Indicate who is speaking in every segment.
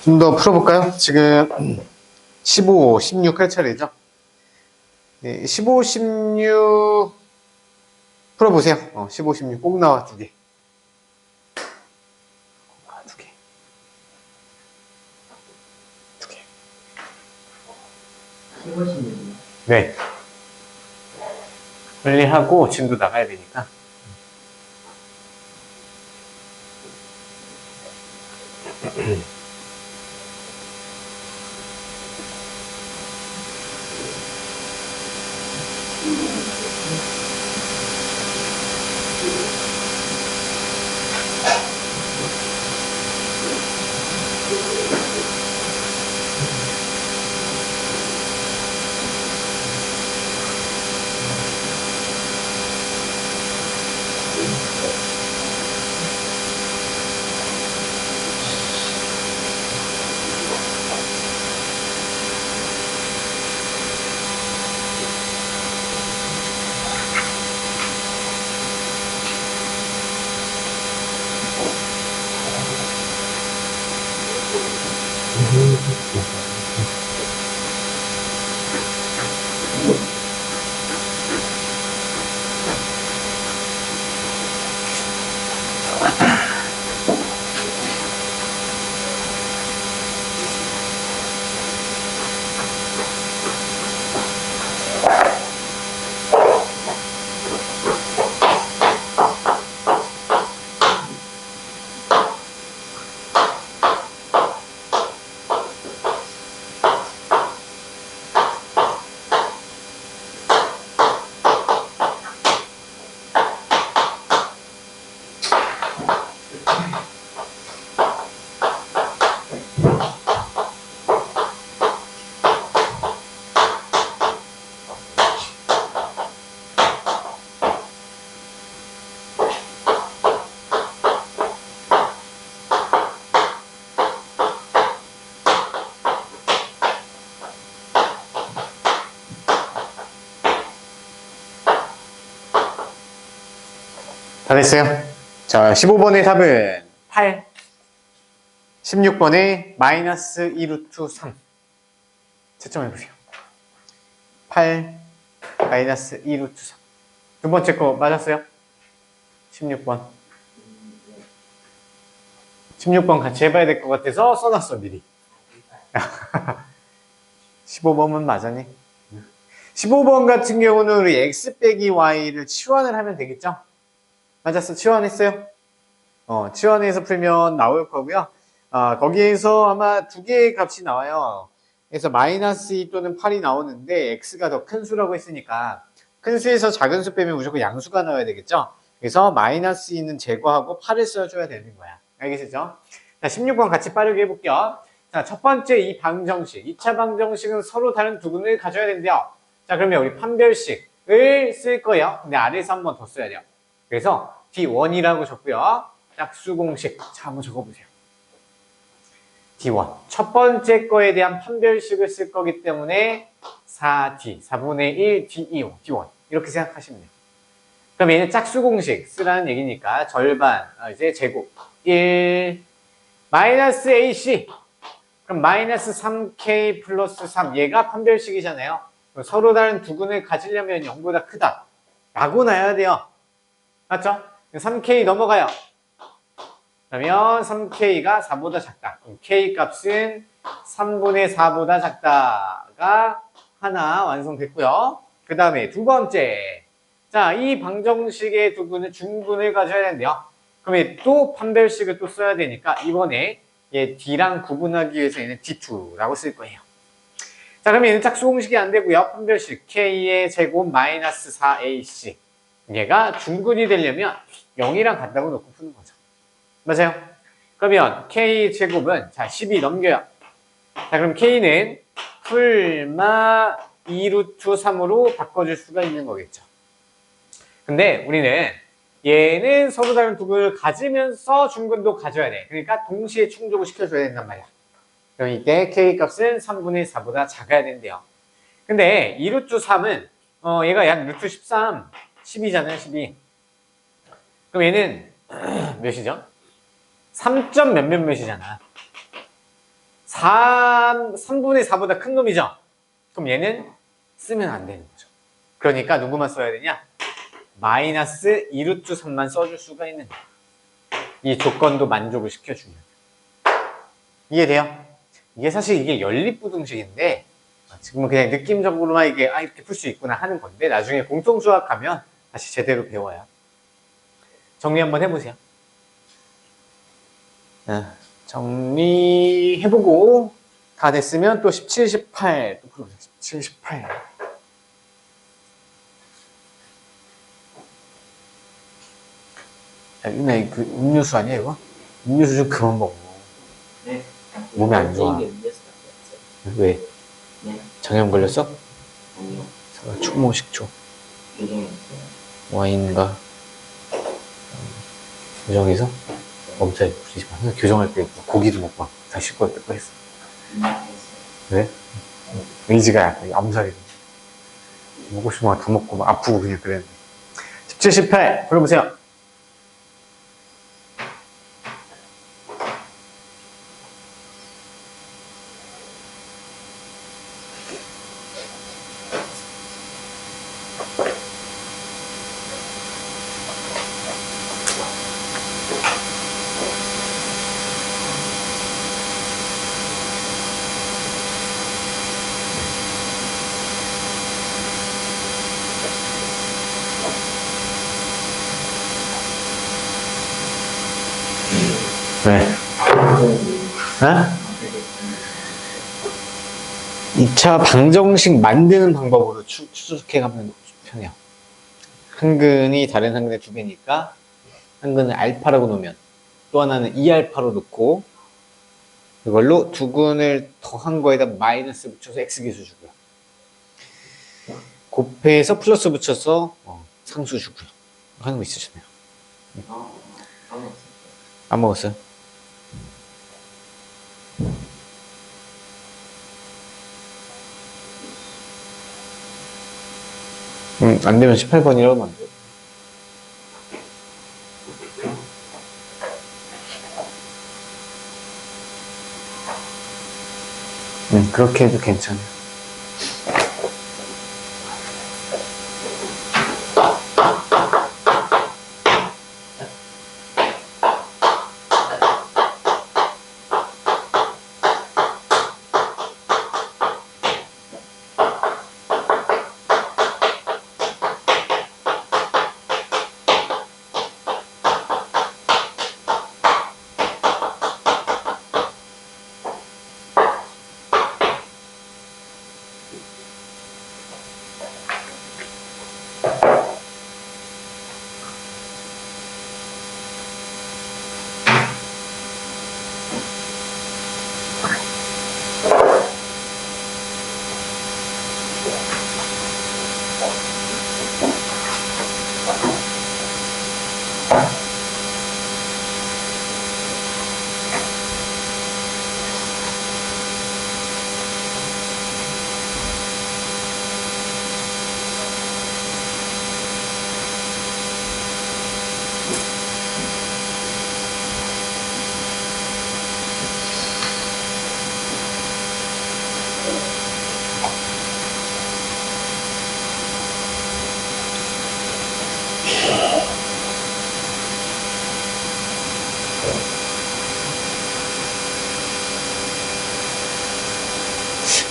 Speaker 1: 좀 더 풀어볼까요? 지금 15, 16 할 차례죠? 네, 15, 16 풀어보세요. 15, 16 꼭 나와, 두 개. 두 개. 두 개.
Speaker 2: 15, 16이요?
Speaker 1: 네. 빨리 하고 진도 나가야 되니까. 다 됐어요? 자, 15번의 답은 8. 16번에 마이너스 2루트 3. 채점해보세요. 8, 마이너스 2루트 3. 두 번째 거 맞았어요? 16번. 16번 같이 해봐야 될 것 같아서 써놨어, 미리. 15번은 맞았니? 15번 같은 경우는 우리 x 빼기 y를 치환을 하면 되겠죠? 맞았어? 치환했어요? 치환해서 풀면 나올 거고요. 거기에서 아마 두 개의 값이 나와요. 그래서 마이너스 2 또는 8이 나오는데 x가 더 큰 수라고 했으니까 큰 수에서 작은 수 빼면 무조건 양수가 나와야 되겠죠? 그래서 마이너스 2는 제거하고 8을 써줘야 되는 거야. 알겠죠? 자, 16번 같이 빠르게 해볼게요. 자, 첫 번째 이 방정식. 2차 방정식은 서로 다른 두 근을 가져야 된대요. 자, 그러면 우리 판별식을 쓸 거예요. 근데 아래에서 한 번 더 써야 돼요. 그래서 D1이라고 적고요. 짝수 공식. 자, 한번 적어보세요. D1. 첫 번째 거에 대한 판별식을 쓸 거기 때문에 4D, 4분의 1, D2, D1. 이렇게 생각하시면 돼요. 그럼 얘는 짝수 공식 쓰라는 얘기니까 절반, 이제 제곱. 1, 마이너스 AC. 그럼 마이너스 3K 플러스 3. 얘가 판별식이잖아요. 서로 다른 두 근을 가지려면 0보다 크다. 라고 놔야 돼요. 맞죠? 3K 넘어가요. 그러면 3K가 4보다 작다. 그럼 K 값은 3분의 4보다 작다가 하나 완성됐고요. 그 다음에 두 번째. 자, 이 방정식의 두 근은 중근을 가져야 되는데요. 그러면 또 판별식을 또 써야 되니까 이번에 얘 D랑 구분하기 위해서 얘는 D2라고 쓸 거예요. 자, 그러면 얘는 짝수 공식이 안 되고요. 판별식 K의 제곱 마이너스 4AC. 얘가 중근이 되려면 0이랑 같다고 놓고 푸는 거죠. 맞아요? 그러면 K제곱은, 자, 12 넘겨요. 자, 그럼 K는 풀마 2루트 3으로 바꿔줄 수가 있는 거겠죠. 근데 우리는 얘는 서로 다른 두 근을 가지면서 중근도 가져야 돼. 그러니까 동시에 충족을 시켜줘야 된단 말이야. 그럼 이때 K 값은 3분의 4보다 작아야 된대요. 근데 2루트 3은 얘가 약 루트 13, 12잖아요, 12. 그럼 얘는 몇이죠? 3점 몇몇 몇이잖아. 3분의 4보다 큰 놈이죠? 그럼 얘는 쓰면 안 되는 거죠. 그러니까 누구만 써야 되냐? 마이너스 2루트 3만 써줄 수가 있는 거예요. 이 조건도 만족을 시켜주면. 이해돼요? 이게 사실 이게 연립부등식인데 지금은 그냥 느낌적으로만 이렇게 풀 수 있구나 하는 건데 나중에 공통수학하면 다시 제대로 배워야. 정리 한번 해보세요. 정리해보고 다 됐으면 또 17, 18 또 풀어보세요. 17, 18 야, 유나 그 음료수 아니야 이거? 음료수 좀 그만 먹어.
Speaker 2: 네.
Speaker 1: 몸에 안 좋아. 왜?
Speaker 2: 네.
Speaker 1: 장염 걸렸어?
Speaker 2: 아니요.
Speaker 1: 충모식초
Speaker 2: 교정했어요.
Speaker 1: 와인과 교정해서 엄청 부리지 마. 교정할 때 고기도 먹고 다 씻고 뜯고 했어. 왜? 의지가 약간 암살이 먹고 싶은 거 다 먹고 막 아프고 그냥 그랬는데. 17, 18 불러보세요. 왜? 어? 2차 방정식 만드는 방법으로 추적해가면 편해요. 한근이 다른 한근의 2배니까 한근을 알파라고 놓으면 또 하나는 2알파로 놓고 그걸로 두근을 더한 거에다 마이너스 붙여서 x계수 주고요. 곱해서 플러스 붙여서 상수 주고요. 하는 거 있으시나요? 안 먹었어요? 안 되면 18번이라고 하면 안 돼요. 그렇게 해도 괜찮아요.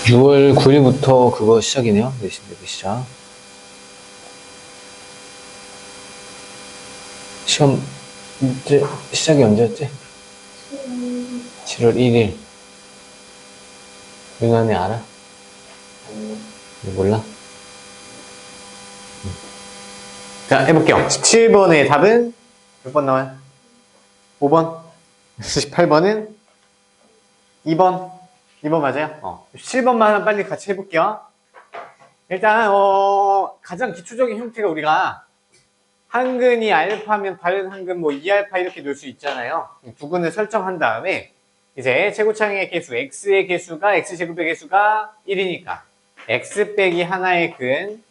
Speaker 1: (6월 9일부터) 그거 시작이네요. 내신대회 시작. 시험 이제 시작이 언제였지? 7월 1일. 유난히 알아? 몰라? 자, 해볼게요. 17번의 답은 몇 번 나와요? 5번. 18번은 2번. 2번 맞아요? 17번만 빨리 같이 해볼게요. 일단 가장 기초적인 형태가 우리가 한근이 알파면 다른 한근 뭐 2알파 이렇게 놓을 수 있잖아요. 두근을 설정한 다음에 이제 최고차항의 개수 x의 개수가 x제곱의 개수가 1이니까 x 빼기 하나의 근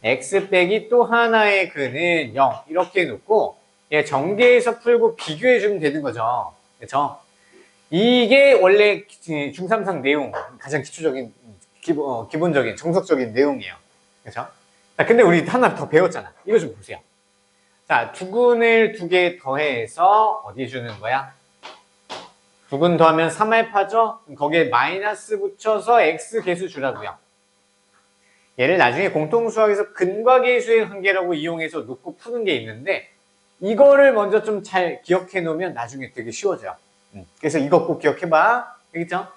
Speaker 1: x 빼기 또 하나의 근은 0 이렇게 놓고 얘 전개해서 풀고 비교해 주면 되는 거죠. 그렇죠? 이게 원래 중3상 내용 가장 기초적인 기본적인 정석적인 내용이에요. 그렇죠? 자, 근데 우리 하나 더 배웠잖아. 이거 좀 보세요. 자, 두근을 2개 더해서 어디 주는 거야? 두근 더하면 3알파죠? 거기에 마이너스 붙여서 x 계수 주라고요. 얘를 나중에 공통수학에서 근과 계수의 관계라고 이용해서 놓고 푸는 게 있는데 이거를 먼저 좀 잘 기억해 놓으면 나중에 되게 쉬워져요. 그래서 이거 꼭 기억해봐. 알겠죠?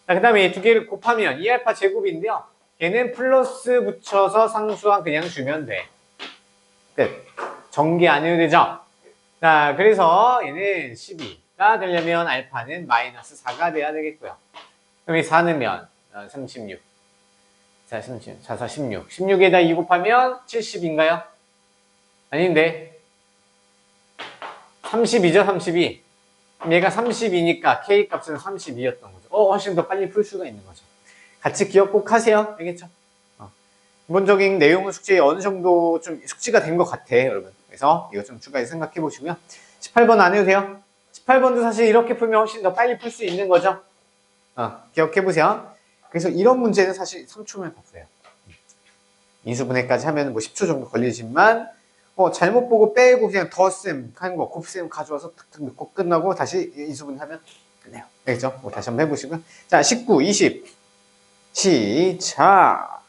Speaker 1: 자, 그 다음에 이 2개를 곱하면 2알파 제곱인데요. 얘는 플러스 붙여서 상수항 그냥 주면 돼. 끝. 전개 안 해도 되죠? 자, 그래서 얘는 12가 되려면 알파는 마이너스 4가 돼야 되겠고요. 그럼 이 4넣으면 36. 자, 36. 4, 4, 16. 16에다 2 곱하면 70인가요? 아닌데. 32죠, 32. 그럼 얘가 32니까 K 값은 32였던 거죠. 훨씬 더 빨리 풀 수가 있는 거죠. 같이 기억 꼭 하세요. 알겠죠? 기본적인 내용은 숙제에 어느 정도 좀 숙지가 된 것 같아, 여러분. 그래서 이거 좀 추가해서 생각해 보시고요. 18번 안 해도 돼요? 18번도 사실 이렇게 풀면 훨씬 더 빨리 풀 수 있는 거죠. 기억해 보세요. 그래서 이런 문제는 사실 3초면 다 풀어요. 인수분해까지 하면 뭐 10초 정도 걸리지만 잘못 보고 빼고 그냥 덧셈 하는 거 곱셈 가져와서 탁탁 넣고 끝나고 다시 인수분해하면 끝내요. 알겠죠? 다시 한번 해보시고요. 자, 19, 20 시작.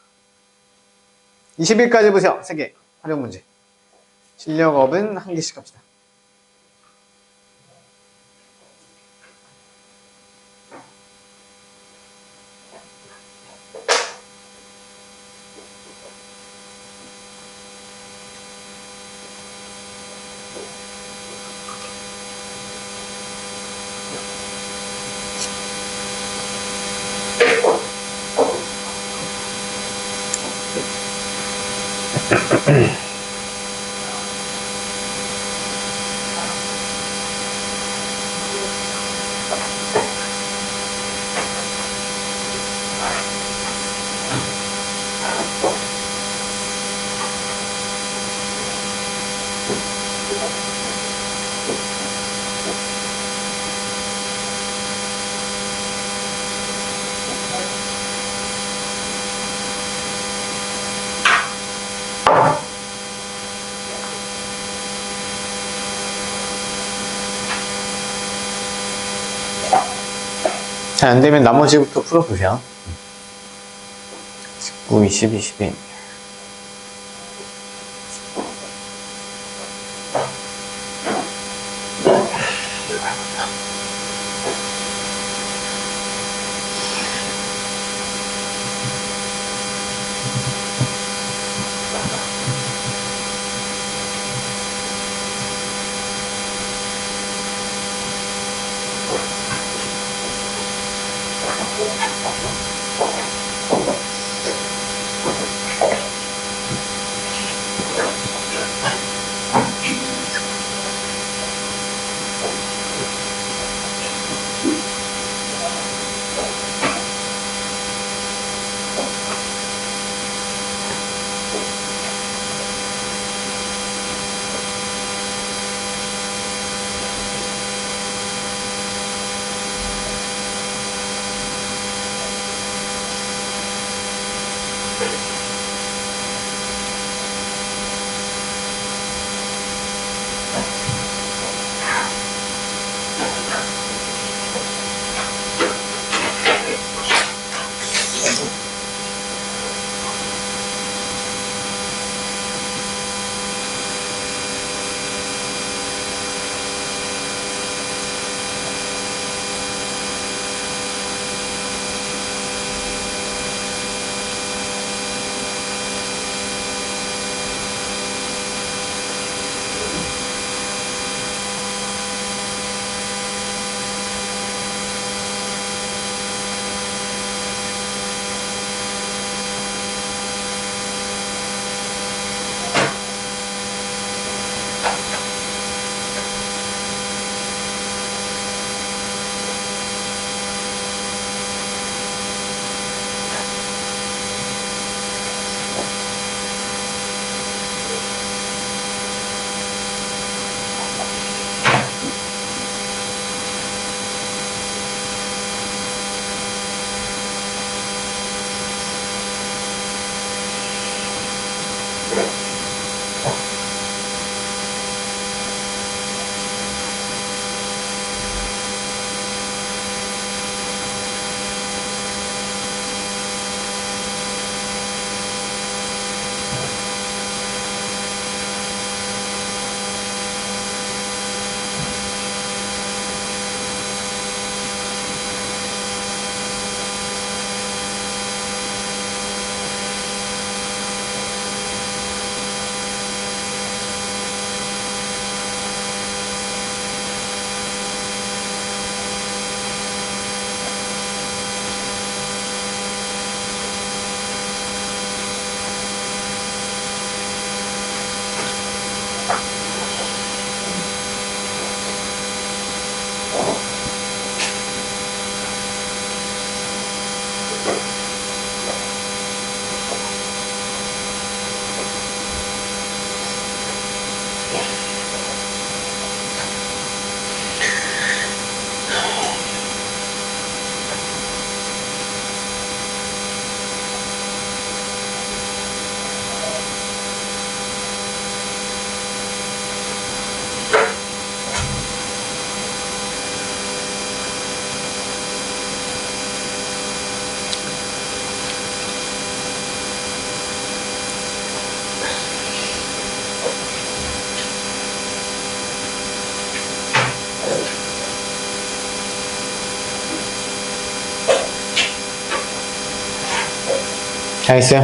Speaker 1: 21까지 보세요. 3개 활용 문제. 실력업은 1개씩 합시다. 잘 안되면 나머지부터 풀어보세요. 19, 20, 21. 잘했어요?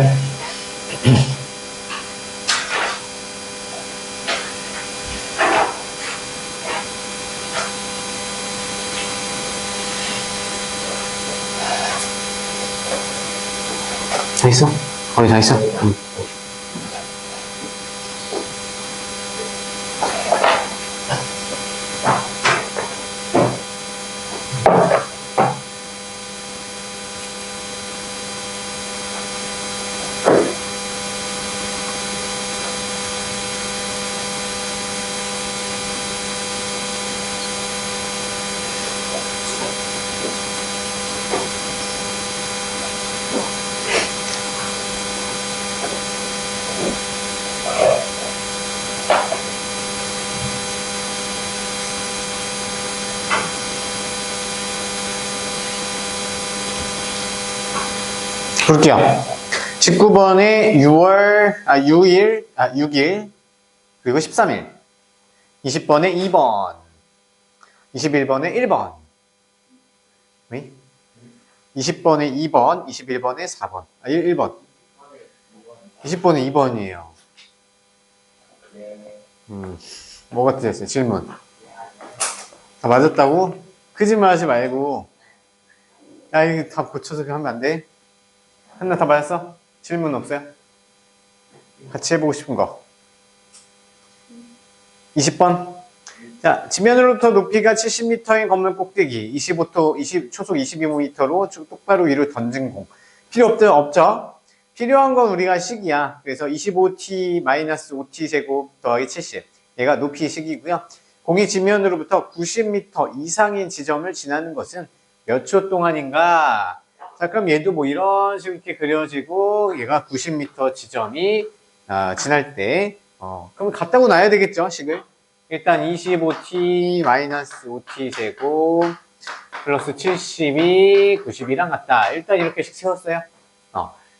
Speaker 1: 다 있어? 거의 다 있어? 응. 볼게요. 19번에 6일, 그리고 13일. 20번에 2번. 21번에 1번. 왜? 20번에 2번, 21번에 4번. 1번. 20번에 2번이에요. 뭐가 틀렸어요? 질문. 다 맞았다고? 거짓말 하지 말고. 야, 이거 다 고쳐서 하면 안 돼? 하나 다 맞았어? 질문 없어요? 같이 해보고 싶은 거. 20번. 자, 지면으로부터 높이가 70m인 건물 꼭대기, 초속 22m로 똑바로 위로 던진 공. 필요 없죠? 필요한 건 우리가 식이야. 그래서 25t-5t 제곱 더하기 70. 얘가 높이 식이고요. 공이 지면으로부터 90m 이상의 지점을 지나는 것은 몇 초 동안인가? 자, 그럼 얘도 뭐 이런 식으로 이렇게 그려지고, 얘가 90m 지점이 지날 때, 그럼 갖다고 놔야 되겠죠, 식을? 일단 25t-5t 제곱 플러스 70이 90이랑 같다. 일단 이렇게씩 세웠어요.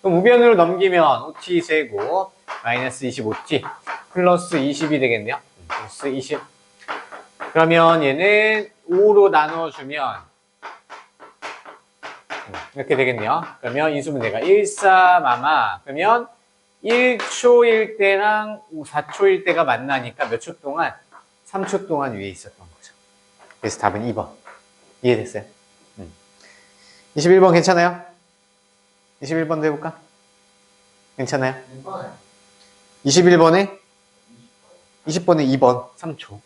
Speaker 1: 그럼 우변으로 넘기면 5t 제곱 마이너스 25t 플러스 20이 되겠네요. 플러스 20. 그러면 얘는 5로 나눠주면 이렇게 되겠네요. 그러면 인수분해가 1, 4, 마마. 그러면 1초일 때랑 4초일 때가 만나니까 몇 초 동안? 3초 동안 위에 있었던 거죠. 그래서 답은 2번. 이해됐어요? 21번 괜찮아요? 21번도 해볼까? 괜찮아요? 21번에? 20번에 2번. 3초.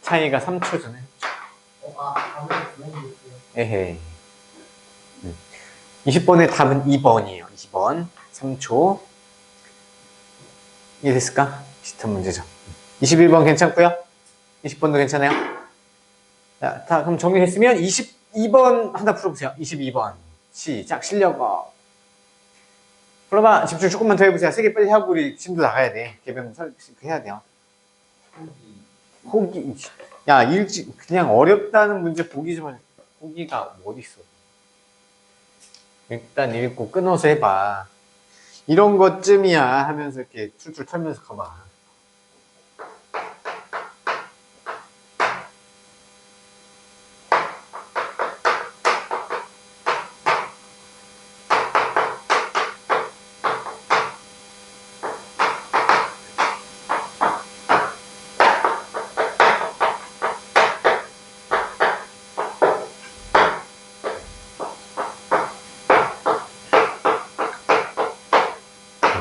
Speaker 1: 차이가 3초잖아요. 에헤이. 20번의 답은 2번이에요. 2번. 3초. 이해됐을까? 비슷한 문제죠. 21번 괜찮고요. 20번도 괜찮아요. 자, 그럼 정리했으면 22번 하나 풀어보세요. 22번. 시작. 실력어. 풀어봐. 집중 조금만 더 해보세요. 3개 빨리 하고 우리 짐도 나가야 돼. 개변 해야 돼요. 호기. 야, 그냥 어렵다는 문제 보기 좀 하자. 호기가 어디 있어? 일단 읽고 끊어서 해봐. 이런 것쯤이야 하면서 이렇게 툴툴 털면서 가봐.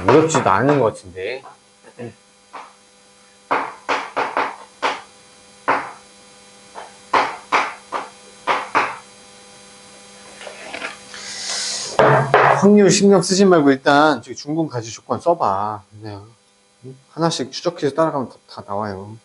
Speaker 1: 어렵지도 않은 것 같은데. 확률 신경 쓰지 말고 일단 저기 중분 가지 조건 써봐. 네. 하나씩 추적해서 따라가면 다 나와요.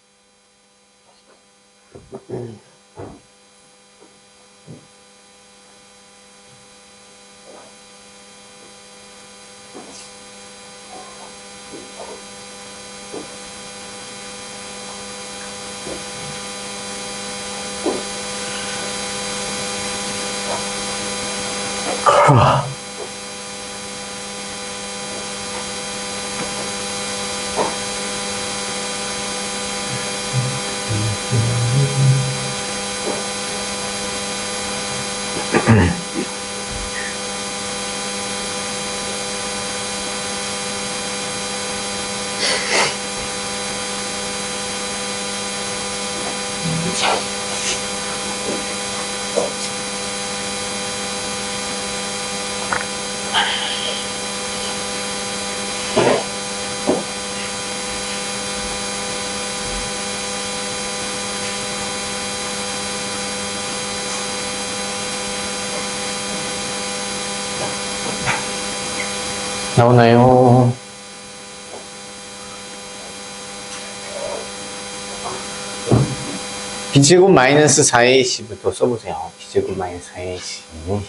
Speaker 1: 나오나요? b제곱 마이너스 4ac부터 써보세요. b제곱 마이너스 4ac.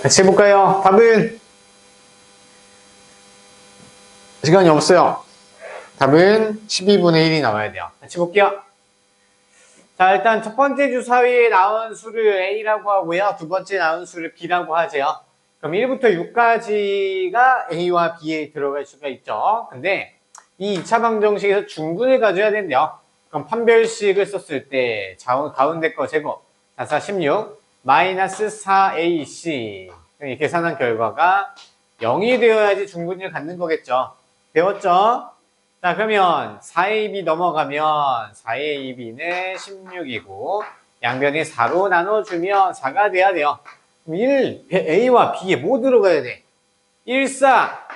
Speaker 1: 같이 해볼까요? 답은? 시간이 없어요. 답은 12분의 1이 나와야 돼요. 같이 볼게요. 자, 일단 첫 번째 주사위에 나온 수를 a라고 하고요. 두 번째 나온 수를 b라고 하세요. 그럼 1부터 6까지가 a와 b에 들어갈 수가 있죠. 근데 이 2차 방정식에서 중분을 가져야 된대요. 그럼 판별식을 썼을 때 가운데 거 제곱 4, 16 마이너스 4ac 이 계산한 결과가 0이 되어야지 중분을 갖는 거겠죠. 배웠죠? 자, 그러면 4ab 넘어가면 4ab는 16이고 양변에 4로 나눠주면 4가 돼야 돼요. 그럼 1, a와 b에 뭐 들어가야 돼? 1, 4,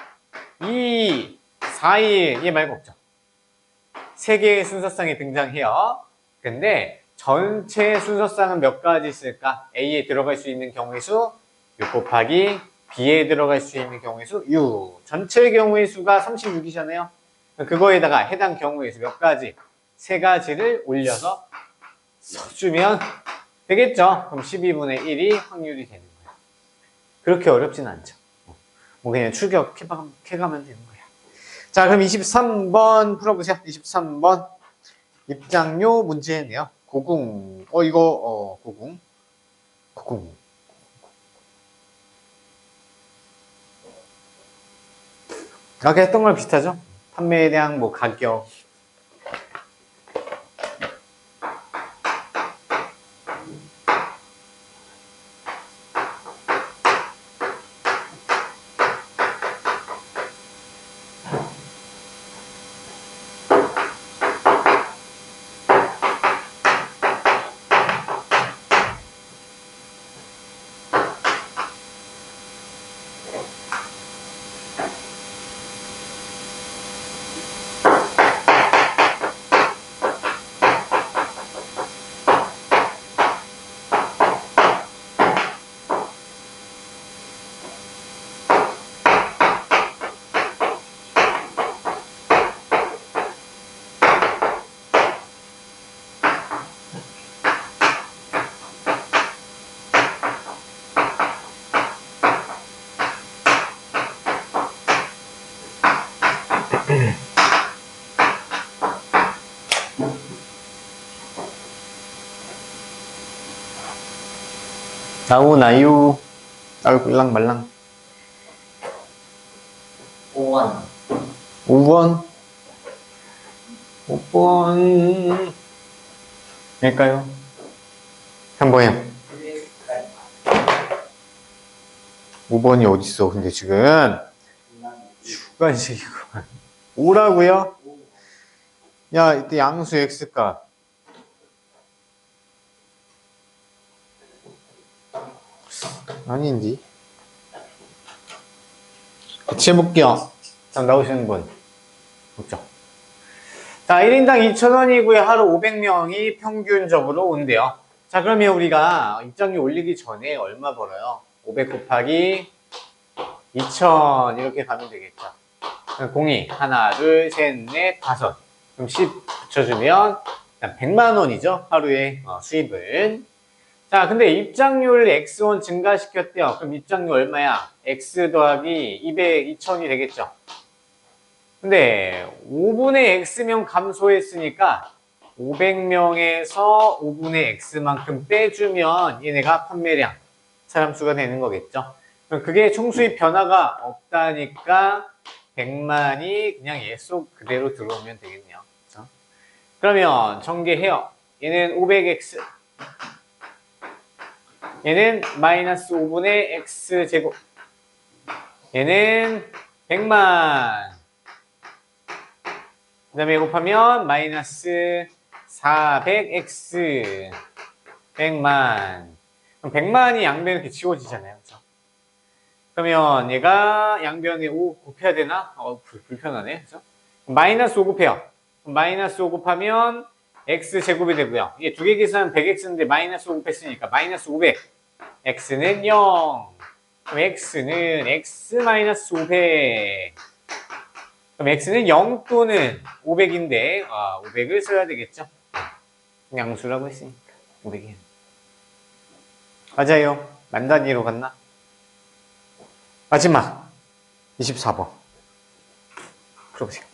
Speaker 1: 2, 4, 1 얘 말고 없죠. 세 개의 순서쌍이 등장해요. 근데 전체 순서쌍은 몇 가지 있을까? a에 들어갈 수 있는 경우의 수 6 곱하기 b에 들어갈 수 있는 경우의 수 6. 전체 경우의 수가 36이잖아요. 그거에다가 해당 경우의 수 몇 가지? 세 가지를 올려서 써주면 되겠죠. 그럼 12분의 1이 확률이 되는 거야. 그렇게 어렵진 않죠. 뭐 그냥 출격해가면 되는 거야. 자, 그럼 23번 풀어보세요. 23번 입장료 문제네요. 고궁. 고궁. 아까 했던 거랑 비슷하죠? 판매에 대한 뭐 가격. 나오나요? 아이고, 일랑말랑.
Speaker 2: 5원.
Speaker 1: 5번. 5번. 될까요? 3번이요. 5번이 어딨어, 근데 지금. 주관식이구만. 5라고요? 야, 이때 양수 x값. 아닌디. 같이 해볼게요. 자, 나오시는 분. 없죠? 자, 1인당 2,000원이고요. 하루 500명이 평균적으로 온대요. 자, 그러면 우리가 입장료 올리기 전에 얼마 벌어요? 500 곱하기 2,000 이렇게 가면 되겠죠. 공이 하나, 둘, 셋, 넷, 다섯. 그럼 10 붙여주면 100만 원이죠. 하루에 수입은. 자, 근데 입장료를 X1 증가시켰대요. 그럼 입장료 얼마야? X 더하기 200, 2,000이 되겠죠. 근데 5분의 X명 감소했으니까 500명에서 5분의 X만큼 빼주면 얘네가 판매량, 사람 수가 되는 거겠죠. 그럼 그게 총수입 변화가 없다니까 100만이 그냥 예속 그대로 들어오면 되겠네요. 그렇죠? 그러면 전개해요. 얘는 500X, 얘는 마이너스 5분의 X제곱, 얘는 100만, 그 다음에 곱하면 마이너스 400X 100만. 그럼 100만이 양변 이렇게 지워지잖아요. 그렇죠? 그러면 얘가 양변에 5 곱해야 되나? 불편하네. 그렇죠? 마이너스 5 곱해요. 마이너스 5 곱하면 X제곱이 되고요. 이게 두 개 계산하면 100X인데 마이너스 5 곱했으니까 마이너스 500. X는 0. 그럼 x는 x-500. 그럼 x는 0 또는 500인데 500을 써야 되겠죠. 양수라고 했으니까 500이. 맞아요. 만 단위로 갔나? 마지막 24번. 풀어보세요.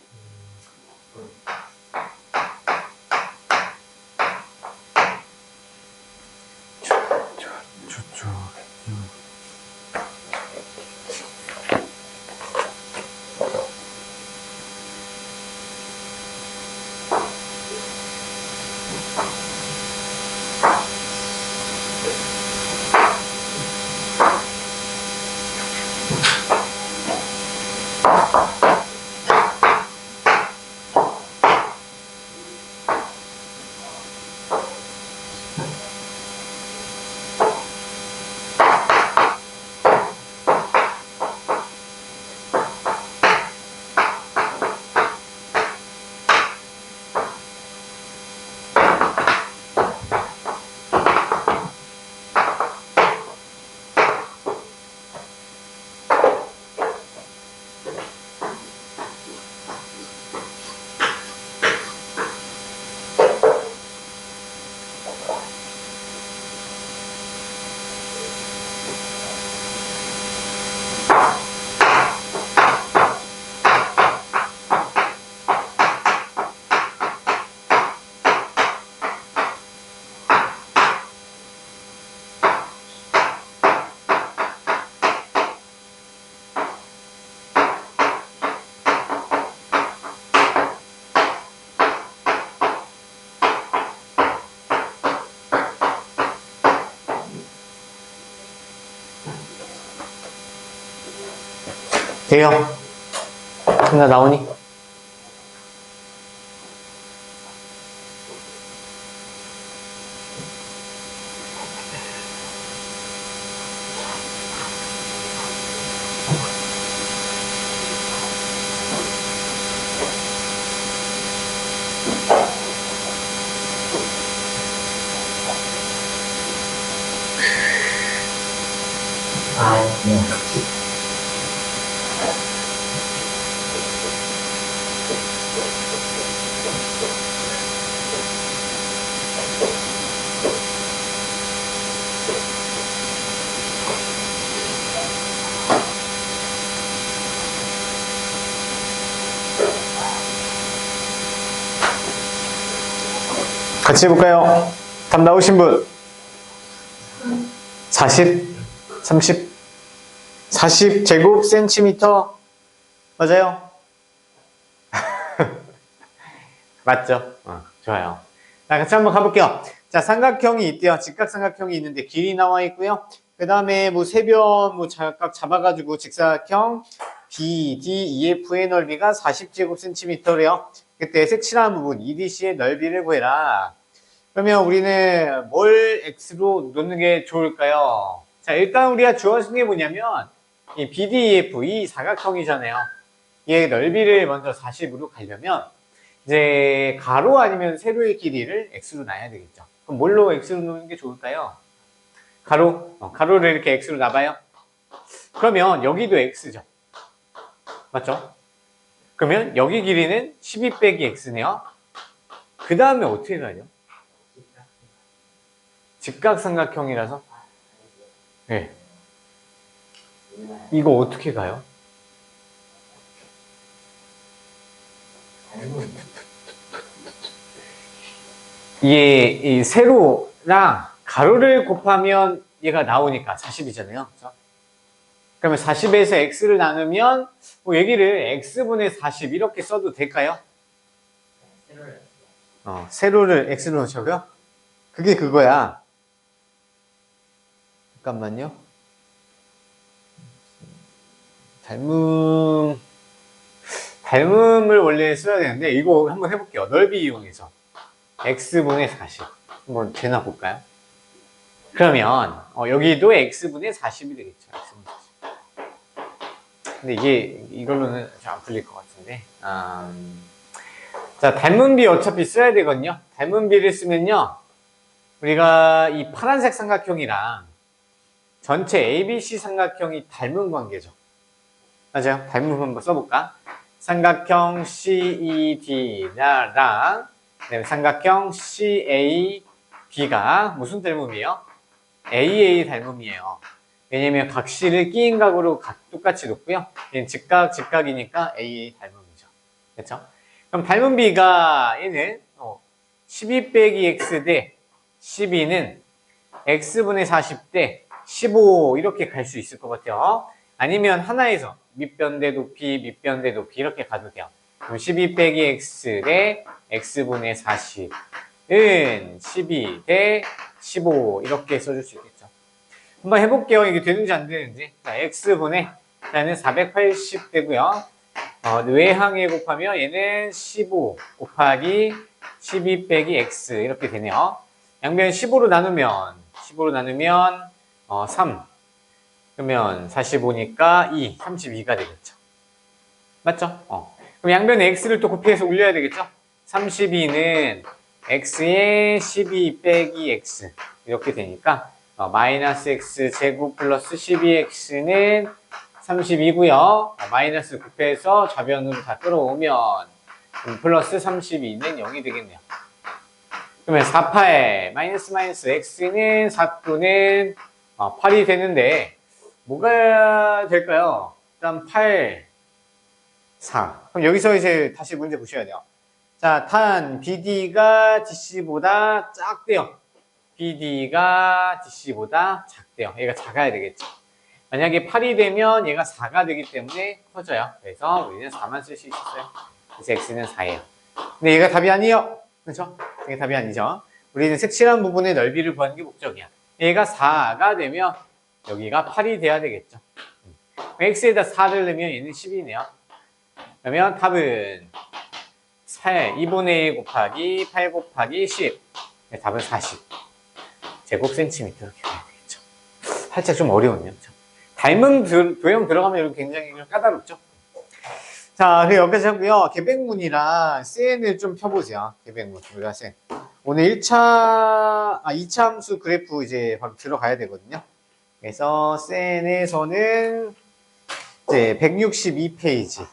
Speaker 1: 돼요? 하나 나오니?
Speaker 2: 네.
Speaker 1: 같이 해볼까요? 답 나오신 분? 40? 30? 40 제곱 센티미터? 맞아요? 맞죠? 좋아요. 자, 같이 한번 가볼게요. 자, 삼각형이 있대요. 직각삼각형이 있는데 길이 나와 있고요. 그 다음에 뭐 세변 뭐 각 잡아가지고 직사각형 BDEF의 넓이가 40제곱 센티미터래요. 그때 색칠한 부분 EDC의 넓이를 구해라. 그러면 우리는 뭘 X로 놓는 게 좋을까요? 자, 일단 우리가 주어진 게 뭐냐면 이 BDEF, 이 사각형이잖아요. 얘의 넓이를 먼저 40으로 가려면 이제 가로 아니면 세로의 길이를 X로 놔야 되겠죠. 그럼 뭘로 X로 놓는 게 좋을까요? 가로? 가로를 이렇게 X로 놔봐요. 그러면 여기도 X죠. 맞죠? 그러면 여기 길이는 12 빼기 X네요. 그 다음에 어떻게 가요? 직각삼각형이라서? 네. 이거 어떻게 가요? 이게 이 세로랑 가로를 곱하면 얘가 나오니까 40이잖아요. 그렇죠? 그러면 40에서 x를 나누면 뭐 얘기를 x분의 40 이렇게 써도 될까요? 세로를 x로 넣자고요? 그게 그거야. 잠깐만요. 닮음을 원래 써야 되는데 이거 한번 해볼게요. 넓이 이용해서 x분의 40 한번 재놔볼까요? 그러면 여기도 x분의 40이 되겠죠. x분의 40. 근데 이게 이걸로는 잘 안 풀릴 것 같은데 자, 닮은비 어차피 써야 되거든요. 닮은비를 쓰면요 우리가 이 파란색 삼각형이랑 전체 ABC 삼각형이 닮은 관계죠. 맞아요. 닮은 한번 써볼까? 삼각형 CED랑 그다음에 삼각형 CAB가 무슨 닮음이에요? AA 닮음이에요. 왜냐면 각실을 끼인 각으로 똑같이 놓고요. 얘는 직각, 직각이니까 AA 닮음이죠. 그렇죠? 그럼 닮은 B가 얘는 12 빼기 X 대 12는 X분의 40 대 15 이렇게 갈 수 있을 것 같아요. 아니면 하나에서 밑변대 높이, 밑변대 높이 이렇게 가도 돼요. 그럼 12 빼기 X 대 X분의 40은 12 대 15 이렇게 써줄 수 있겠죠. 한번 해볼게요. 이게 되는지 안 되는지. 자, X분의 일단은 480 되고요. 외항에 곱하면 얘는 15 곱하기 12 빼기 X 이렇게 되네요. 양변 15로 나누면 3 그러면 45니까 2, 32가 되겠죠. 맞죠? 그럼 양변에 X를 또 곱해서 올려야 되겠죠? 32는 X에 12 빼기 X 이렇게 되니까 마이너스 X 제곱 플러스 12X는 32고요. 마이너스 곱해서 좌변으로 다 끌어오면 플러스 32는 0이 되겠네요. 그러면 48 마이너스 X는 4분은 8이 되는데 뭐가 될까요? 일단 8, 4. 그럼 여기서 이제 다시 문제 보셔야 돼요. 자, 탄 BD가 DC보다 작대요. BD가 DC보다 작대요. 얘가 작아야 되겠죠. 만약에 8이 되면 얘가 4가 되기 때문에 커져요. 그래서 우리는 4만 쓸 수 있었어요. 그래서 X는 4예요. 근데 얘가 답이 아니에요. 그렇죠? 이게 답이 아니죠. 우리는 색칠한 부분의 넓이를 구하는 게 목적이야. 얘가 4가 되면 여기가 8이 돼야 되겠죠. X에다 4를 넣으면 얘는 10이네요. 그러면 답은 2분의 1 곱하기 8 곱하기 10. 네, 답은 40. 제곱센티미터 이렇게 돼야 되겠죠. 살짝 좀 어려운요. 닮은 도형 들어가면 이렇게 굉장히 까다롭죠. 자, 여기까지 하고요. 계백문이랑 CN을 좀 펴보세요. 계백문. 우리가 CN. 오늘 2차 함수 그래프 이제 바로 들어가야 되거든요. 그래서 CN에서는 이제 162페이지.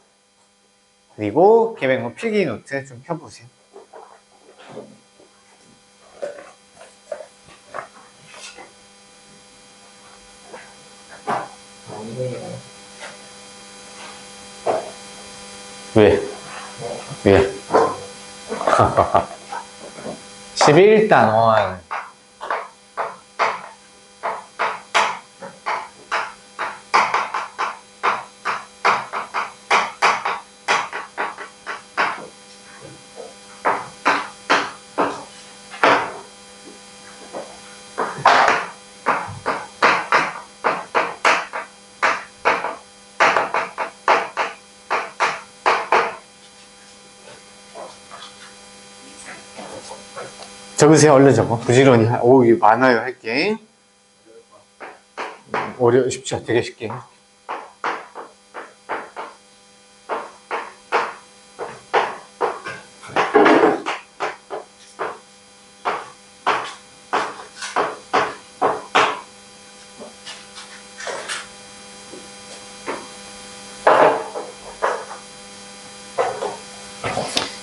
Speaker 1: 그리고 계백문 필기 노트 좀 펴보세요. 왜? 11단원. 적으세요. 얼른 적어. 부지런히. 오, 이거 많아요. 할게. 쉽지. 되게 쉽게.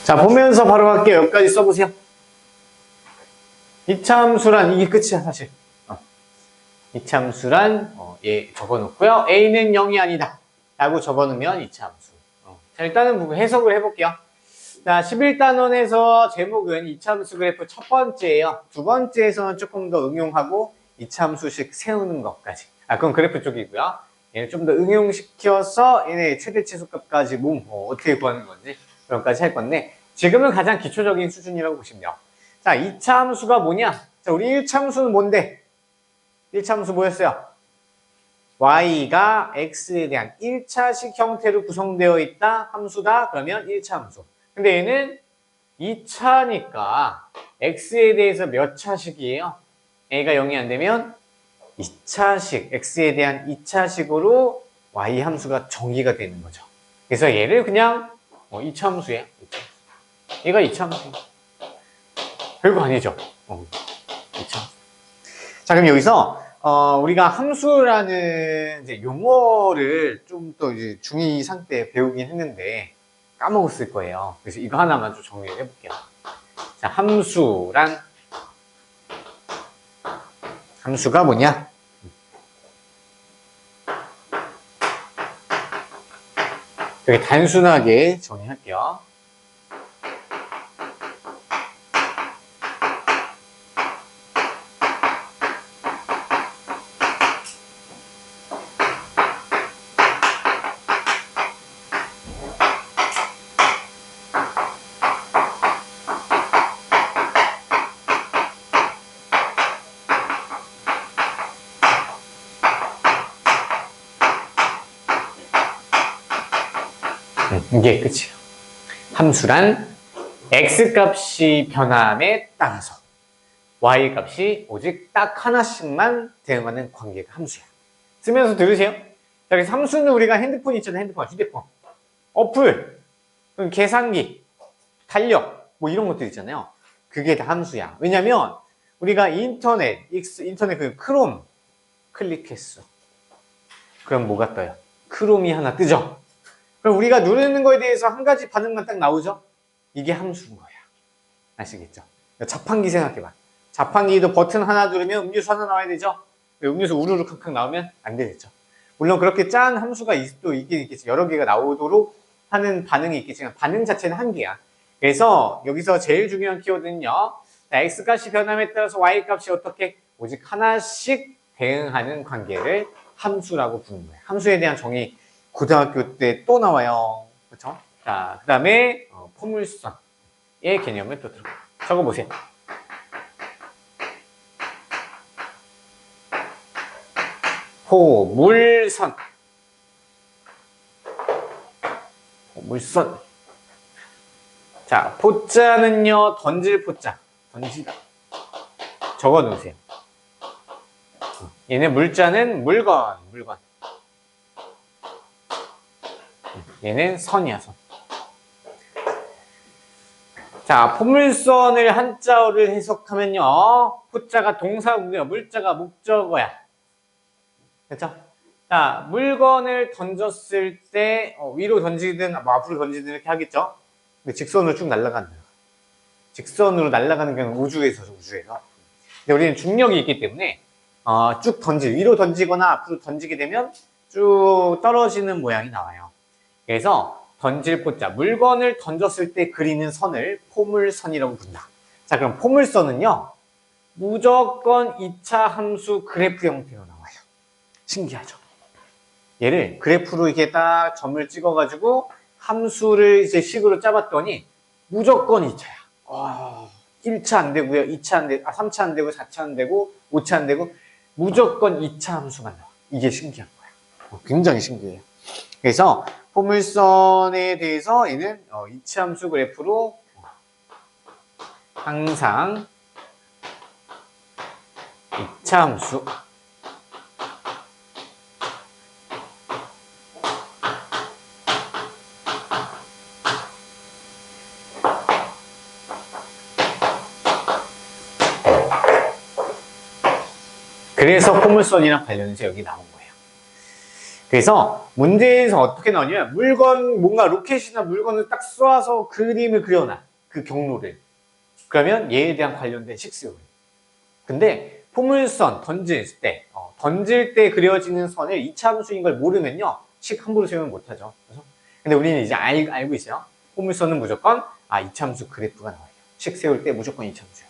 Speaker 1: 자, 보면서 바로 갈게요. 여기까지 써보세요. 이차함수란 이게 끝이야 사실. 이차함수란 얘 적어놓고요. A는 0이 아니다 라고 적어놓으면 이차함수. 자, 일단은 해석을 해볼게요. 자, 11단원에서 제목은 이차함수 그래프 첫 번째예요. 두 번째에서는 조금 더 응용하고 이차함수식 세우는 것까지. 그건 그래프 쪽이고요. 얘를 좀 더 응용시켜서 얘네 최대치수값까지 어떻게 구하는 건지 그런 것까지 할 건데 지금은 가장 기초적인 수준이라고 보시면 돼요. 자, 2차 함수가 뭐냐? 자, 우리 1차 함수는 뭔데? 1차 함수 뭐였어요? y가 x에 대한 1차식 형태로 구성되어 있다 함수다. 그러면 1차 함수. 근데 얘는 2차니까 x에 대해서 몇 차식이에요? a가 0이 안 되면 2차식, x에 대한 2차식으로 y 함수가 정의가 되는 거죠. 그래서 얘를 그냥 2차 함수예요. 얘가 2차 함수예요. 별거 아니죠. 2차. 자, 그럼 여기서 우리가 함수라는 이제 용어를 좀 더 이제 중2 이상 때 배우긴 했는데 까먹었을 거예요. 그래서 이거 하나만 좀 정리를 해볼게요. 자, 함수가 뭐냐? 되게 단순하게 정리할게요. 이게 끝이에요. 함수란 x값이 변함에 따라서 y값이 오직 딱 하나씩만 대응하는 관계가 함수야. 쓰면서 들으세요. 자, 그래서 함수는 우리가 핸드폰 있잖아요. 휴대폰. 어플, 계산기, 달력, 뭐 이런 것들 있잖아요. 그게 다 함수야. 왜냐면 우리가 인터넷 그 크롬 클릭했어. 그럼 뭐가 떠요? 크롬이 하나 뜨죠? 그럼 우리가 누르는 거에 대해서 한 가지 반응만 딱 나오죠? 이게 함수인 거야. 아시겠죠? 자판기 생각해봐. 자판기도 버튼 하나 누르면 음료수 하나 나와야 되죠? 음료수 우르르 칵칵 나오면 안 되겠죠? 물론 그렇게 짠 함수가 또 있긴 있겠지. 여러 개가 나오도록 하는 반응이 있겠지만 반응 자체는 한 개야. 그래서 여기서 제일 중요한 키워드는요. x값이 변함에 따라서 y값이 어떻게 오직 하나씩 대응하는 관계를 함수라고 부르는 거예요. 함수에 대한 정의 고등학교 때 또 나와요. 그렇죠? 자, 그 다음에 포물선의 개념을 또 적어보세요. 포물선. 포물선. 자, 포자는요, 던질 포자. 던지다. 적어 놓으세요. 얘네 물자는 물건. 얘는 선이야, 선. 자, 포물선을 한자어를 해석하면요. 포자가 동사고요. 물자가 목적어야. 그렇죠? 자, 물건을 던졌을 때 위로 던지든 뭐 앞으로 던지든 이렇게 하겠죠? 근데 직선으로 쭉 날아간다. 직선으로 날아가는 경우는 우주에서. 근데 우리는 중력이 있기 때문에 쭉 위로 던지거나 앞으로 던지게 되면 쭉 떨어지는 모양이 나와요. 그래서 던질 포자, 물건을 던졌을 때 그리는 선을 포물선이라고 부른다. 자, 그럼 포물선은요, 무조건 2차 함수 그래프 형태로 나와요. 신기하죠? 얘를 그래프로 이렇게 딱 점을 찍어가지고 함수를 이제 식으로 짜봤더니 무조건 2차야. 1차 안 되고요, 2차 안 되고, 3차 안 되고, 4차 안 되고, 5차 안 되고, 무조건 2차 함수만 나와. 이게 신기한 거야. 굉장히 신기해요. 그래서 포물선에 대해서 얘는 이차함수 그래프로 항상 이차함수 그래서 포물선이랑 관련해서 여기 나온 거예요. 그래서 문제에서 어떻게 나오냐면 뭔가 로켓이나 물건을 딱 쏘아서 그림을 그려놔. 그 경로를. 그러면 얘에 대한 관련된 식세우기. 근데 포물선 던질 때 그려지는 선을 2차 함수인 걸 모르면요. 식 함부로 세우면 못하죠. 그래서 근데 우리는 이제 알고 있어요. 포물선은 무조건 2차 함수 그래프가 나와요. 식 세울 때 무조건 2차 함수예요.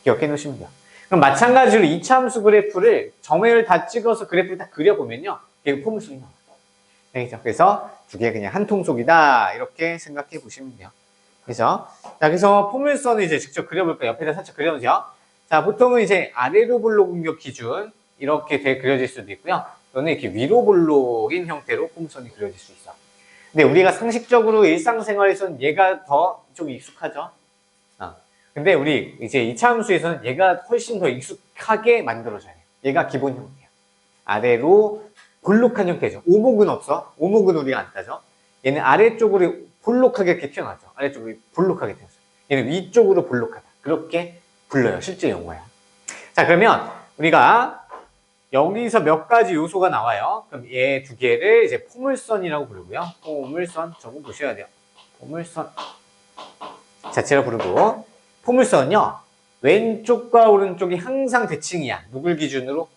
Speaker 1: 기억해 놓으시면 돼요. 그럼 마찬가지로 2차 함수 그래프를 점을 다 찍어서 그래프를 다 그려보면요. 이게 포물선이 나와요. 알겠죠? 그래서 두 개 그냥 한 통속이다. 이렇게 생각해 보시면 돼요. 그래서, 자, 그래서 포물선을 이제 직접 그려볼까요? 옆에다 살짝 그려놓으세요. 자, 보통은 이제 아래로 볼록 공격 기준, 이렇게 그려질 수도 있고요. 또는 이렇게 위로 볼록인 형태로 포물선이 그려질 수 있어. 근데 우리가 상식적으로 일상생활에서는 얘가 더 좀 익숙하죠? 근데 우리 이제 2차 함수에서는 얘가 훨씬 더 익숙하게 만들어져야 돼요. 얘가 기본 형태야. 아래로 볼록한 형태죠. 오목은 없어. 오목은 우리가 안 따져. 얘는 아래쪽으로 볼록하게 이렇게 튀어나왔죠. 아래쪽으로 볼록하게 튀어나왔어. 얘는 위쪽으로 볼록하다. 그렇게 불러요. 실제 용어야. 자, 그러면 우리가 여기서 몇 가지 요소가 나와요. 그럼 얘 두 개를 이제 포물선이라고 부르고요. 포물선 적어 보셔야 돼요. 포물선 자체로 부르고, 포물선은요 왼쪽과 오른쪽이 항상 대칭이야. 누굴 기준으로?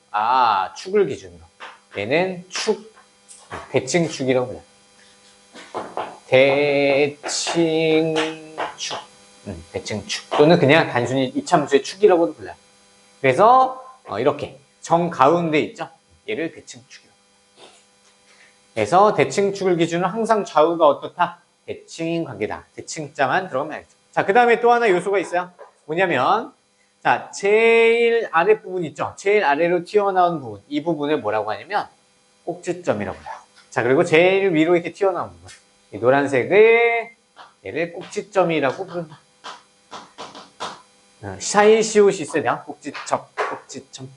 Speaker 1: 축을 기준으로. 얘는 축, 대칭축이라고 불러요. 대칭축, 대칭축 또는 그냥 단순히 이참수의 축이라고도 불러요. 그래서 이렇게 정 가운데 있죠. 얘를 대칭축이라고. 그래서 대칭축을 기준으로 항상 좌우가 어떻다? 대칭인 관계다. 대칭자만 들어가면 알겠죠. 자, 그 다음에 또 하나 요소가 있어요. 뭐냐면, 자, 제일 아랫부분 있죠. 제일 아래로 튀어나온 부분. 이 부분을 뭐라고 하냐면 꼭지점이라고 해요. 자, 그리고 제일 위로 이렇게 튀어나온 부분. 이 노란색을 얘를 꼭지점이라고 부른다. 샤이시옷이 있어야 돼요. 꼭지점, 꼭지점.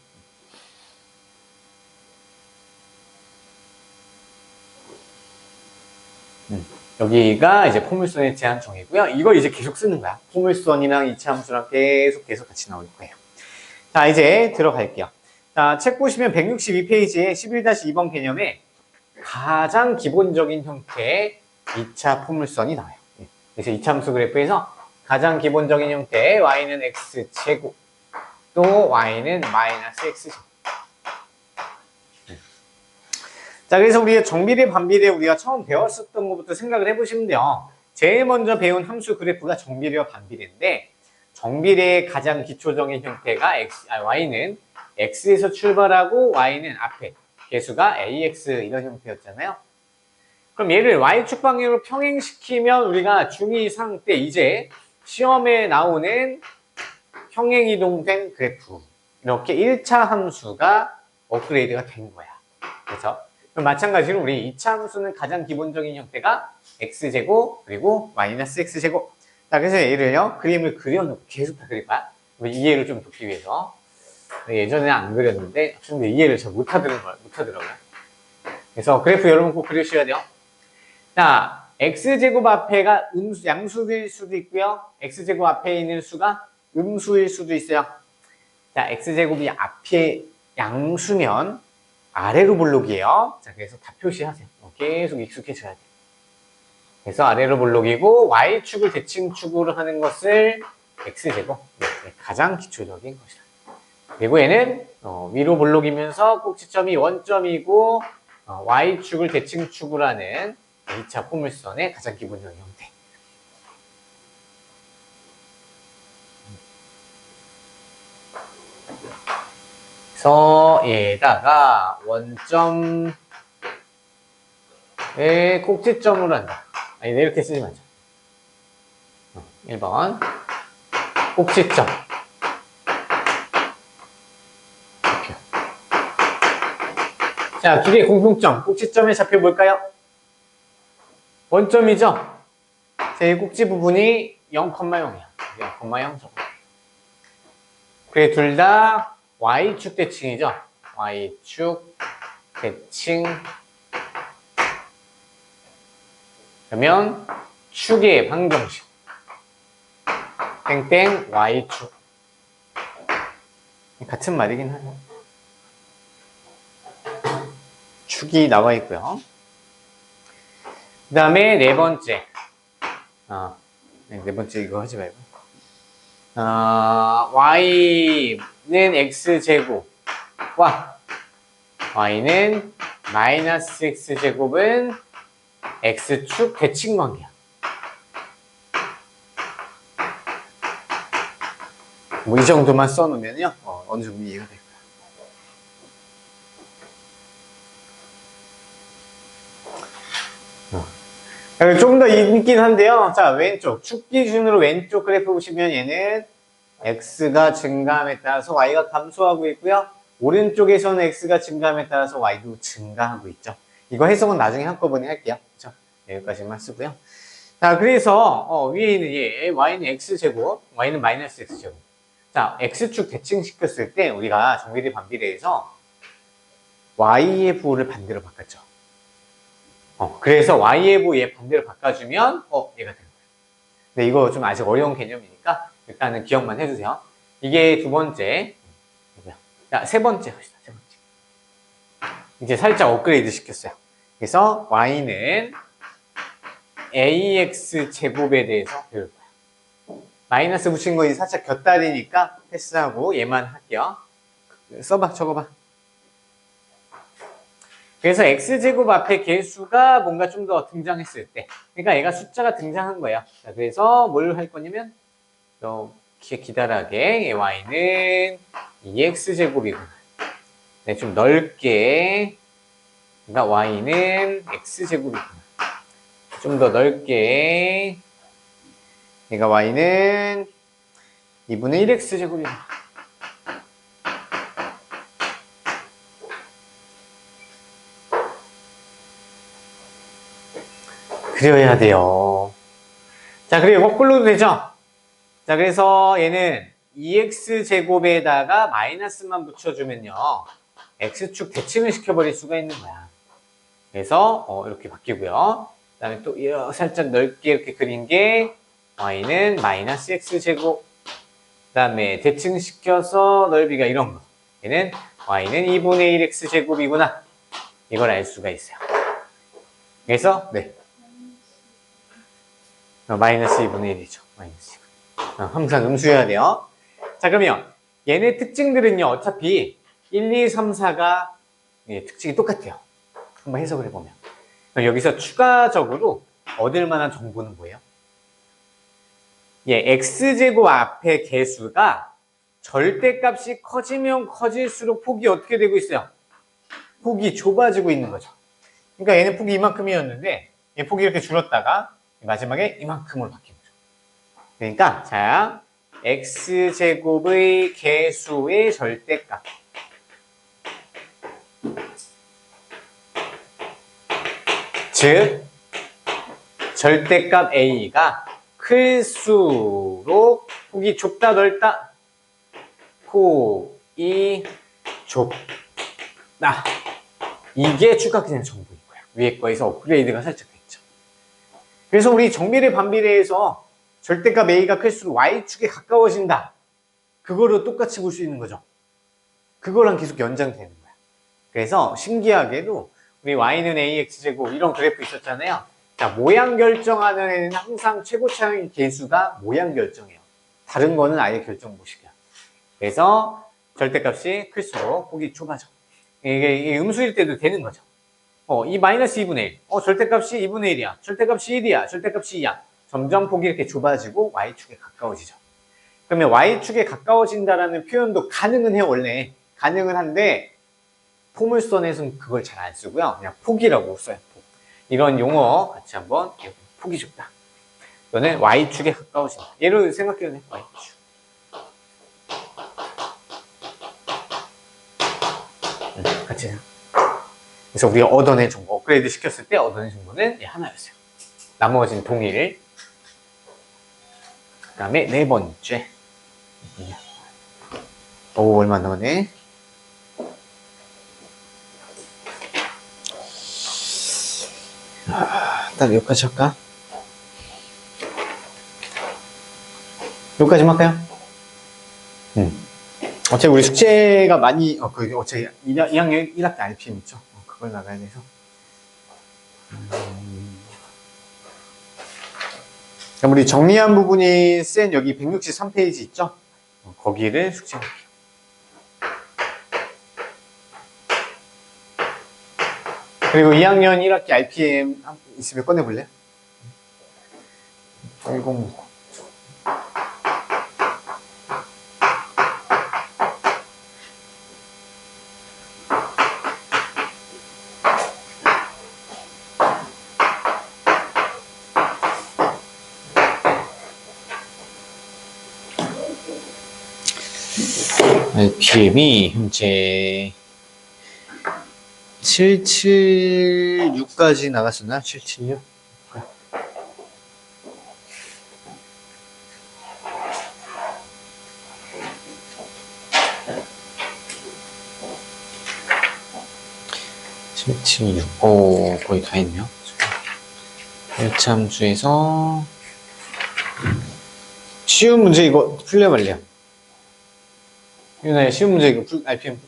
Speaker 1: 여기가 이제 포물선의 제한정이고요. 이거 이제 계속 쓰는 거야. 포물선이랑 이차함수랑 계속 같이 나올 거예요. 자, 이제 들어갈게요. 자, 책 보시면 162페이지에 11-2번 개념에 가장 기본적인 형태의 2차 포물선이 나와요. 그래서 이차함수 그래프에서 가장 기본적인 형태의 y는 x제곱, 또 y는 마이너스 x제곱. 자, 그래서 우리가 정비례, 반비례 우리가 처음 배웠었던 것부터 생각을 해보시면 돼요. 제일 먼저 배운 함수 그래프가 정비례와 반비례인데, 정비례의 가장 기초적인 형태가 y는 x에서 출발하고 y는 앞에 개수가 ax 이런 형태였잖아요. 그럼 얘를 y축 방향으로 평행시키면 우리가 중2 상 때 이제 시험에 나오는 평행이동된 그래프, 이렇게 1차 함수가 업그레이드가 된 거야. 그래서 그럼 마찬가지로 우리 2차 함수는 가장 기본적인 형태가 x제곱 그리고 마이너스 x제곱. 자, 그래서 얘를요 그림을 그려놓고 계속 다 그릴 거야. 이해를 좀 돕기 위해서. 예전에 안 그렸는데 근데 이해를 잘 못하더라고요. 그래서 그래프 여러분 꼭 그리셔야 돼요. 자, x제곱 앞에가 양수일 수도 있고요. x제곱 앞에 있는 수가 음수일 수도 있어요. 자, x제곱이 앞에 양수면 아래로 볼록이에요. 자, 그래서 다 표시하세요. 계속 익숙해져야 돼요. 그래서 아래로 볼록이고 y축을 대칭축으로 하는 것을 x제곱. 네, 가장 기초적인 것이다. 그리고 얘는 위로 볼록이면서 꼭지점이 원점이고 y축을 대칭축으로 하는 2차 포물선의 가장 기본적인 형태. 그래서 얘에다가 원점을 꼭지점으로 한다. 아니, 이렇게 쓰지 말자. 1번 꼭지점. 자, 두 개의 공통점. 꼭지점의 좌표 볼까요? 원점이죠? 제 꼭지 부분이 0,0이야. 0,0 정도. 그래, 둘 다 y축 대칭이죠? y축 대칭. 그러면 축의 방정식. 땡땡 y축. 같은 말이긴 하죠. 축이 나와 있고요. 그 다음에 네 번째. 네 번째 이거 하지 말고. y는 x제곱과 y는 마이너스 x제곱은 x축 대칭관계야. 뭐 이 정도만 써놓으면요 어느 정도 이해가 될 거야. 좀 더 있긴 한데요. 자, 왼쪽 축 기준으로 왼쪽 그래프 보시면 얘는 x가 증가함에 따라서 y가 감소하고 있고요. 오른쪽에서는 x가 증가함에 따라서 y도 증가하고 있죠. 이거 해석은 나중에 한꺼번에 할게요. 그렇죠? 여기까지만 쓰고요. 자, 그래서 위에 있는 얘 y는 x제곱, y는 마이너스 x제곱. 자, x축 대칭시켰을 때 우리가 정비례 반비례에서 y의 부호를 반대로 바꿨죠. 그래서 y의 부호 얘 반대로 바꿔주면 얘가 되는 거예요. 근데 이거 좀 아직 어려운 개념이니까 일단은 기억만 해주세요. 이게 두 번째. 자, 세 번째 합시다. 세 번째. 이제 살짝 업그레이드 시켰어요. 그래서 y는 ax 제곱에 대해서 배울 거야. 마이너스 붙인 거 이제 살짝 곁다리니까 패스하고 얘만 할게요. 써봐, 적어봐. 그래서 x제곱 앞에 개수가 뭔가 좀 더 등장했을 때, 그러니까 얘가 숫자가 등장한 거야. 자, 그래서 뭘 할 거냐면 이렇게 기다랗게 y는 2x제곱이구나. 네, 좀 넓게, 그러니까 y는 x제곱이구나. 좀 더 넓게, 그러니까 y는 2분의 1x제곱이구나. 그려야 돼요. 자, 그리고 거꾸로도 되죠? 자, 그래서 얘는 2x제곱에다가 마이너스만 붙여주면요. x축 대칭을 시켜버릴 수가 있는 거야. 그래서 이렇게 바뀌고요. 그 다음에 또 살짝 넓게 이렇게 그린 게 y는 마이너스 x제곱. 그 다음에 대칭시켜서 넓이가 이런 거. 얘는 y는 2분의 1x제곱이구나. 이걸 알 수가 있어요. 그래서 네. 마이너스 2분의 1이죠. 마이너스 2분의 1. 항상 음수해야 돼요. 자, 그러면 얘네 특징들은요. 어차피 1, 2, 3, 4가 특징이 똑같아요. 한번 해석을 해보면. 여기서 추가적으로 얻을 만한 정보는 뭐예요? x제곱 앞에 개수가 절대값이 커지면 커질수록 폭이 어떻게 되고 있어요? 폭이 좁아지고 있는 거죠. 그러니까 얘는 폭이 이만큼이었는데 얘 폭이 이렇게 줄었다가 마지막에 이만큼으로 바뀐 거죠. 그러니까 자, x제곱의 개수의 절대값. 즉 절대값 a가 클수록 폭이 좁다 넓다? 폭이 좁다. 이게 추가그냥 정보인 거야. 위에 거에서 업그레이드가 살짝 됐죠. 그래서 우리 정비례 반비례에서 절대값 a가 클수록 y축에 가까워진다. 그거로 똑같이 볼 수 있는 거죠. 그거랑 계속 연장되는 거야. 그래서 신기하게도 우리 y는 ax제곱 이런 그래프 있었잖아요. 자, 모양 결정하는 애는 항상 최고차의 개수가 모양 결정해요. 다른 거는 아예 결정 못 시켜요. 그래서 절대값이 클수록 폭이 좁아져. 이게 음수일 때도 되는 거죠. 이 마이너스 2분의 1. 절대값이 2분의 1이야. 절대값이 1이야. 절대값이 2야. 점점 폭이 이렇게 좁아지고 y축에 가까워지죠. 그러면 y축에 가까워진다라는 표현도 가능은 해요, 원래. 가능은 한데 포물선에서는 그걸 잘 안 쓰고요. 그냥 폭이라고 써요. 폭. 이런 용어 같이 한번 폭이 좁다. 이거는 y축에 가까워진다. 얘로 생각해도 돼. y축. 같이 생각. 그래서 우리가 얻어낸 정보, 업그레이드 시켰을 때 얻어낸 정보는 하나였어요. 나머지는 동일. 그 다음에 네 번째. 오, 얼마 남았네. 일단 여기까지 할까? 여기까지만 할까요? 어차피 우리 숙제가 많이, 어차피 2학년 1학기 RPM 있죠? 그걸 나가야 돼서. 그럼 우리 정리한 부분이 센 여기 163페이지 있죠? 거기를 숙제할게요. 그리고 2학년 1학기 RPM 있으면 꺼내볼래요? 1060. RPM이 현재 776까지 나갔었나? 776? 오, 거의 다 했네요. 1참수에서 쉬운 문제 이거 풀려 말래요. 유나야, 쉬운 문제 이거 RPM